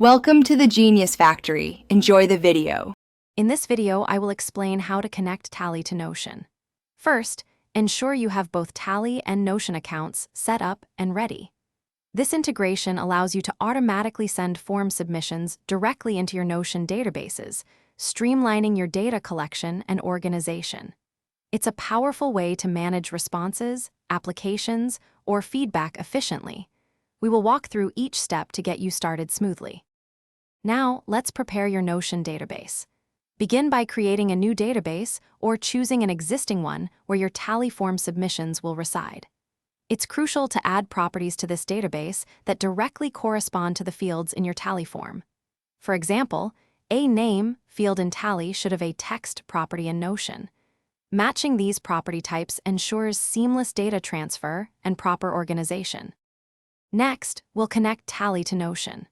Welcome to the Genius Factory. Enjoy the video. In this video, I will explain how to connect Tally to Notion. First, ensure you have both Tally and Notion accounts set up and ready. This integration allows you to automatically send form submissions directly into your Notion databases, streamlining your data collection and organization. It's a powerful way to manage responses, applications, or feedback efficiently. We will walk through each step to get you started smoothly. Now, let's prepare your Notion database. Begin by creating a new database or choosing an existing one where your Tally form submissions will reside. It's crucial to add properties to this database that directly correspond to the fields in your Tally form. For example, a name field in Tally should have a text property in Notion. Matching these property types ensures seamless data transfer and proper organization. Next, we'll connect Tally to Notion.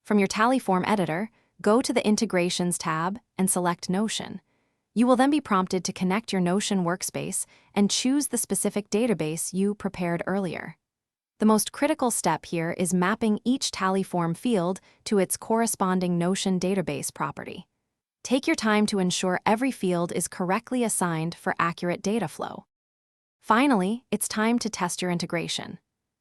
From your Tally form editor, go to the Integrations tab and select Notion. You will then be prompted to connect your Notion workspace and choose the specific database you prepared earlier. The most critical step here is mapping each Tally form field to its corresponding Notion database property. Take your time to ensure every field is correctly assigned for accurate data flow. Finally, it's time to test your integration.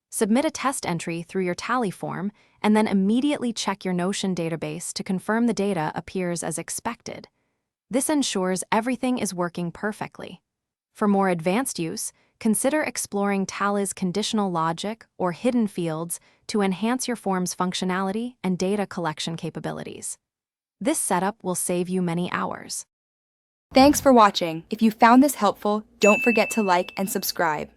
Submit a test entry through your Tally form and then immediately check your Notion database to confirm the data appears as expected. This ensures everything is working perfectly. For more advanced use, consider exploring Tally's conditional logic or hidden fields to enhance your form's functionality and data collection capabilities. This setup will save you many hours. Thanks for watching. If you found this helpful, don't forget to like and subscribe.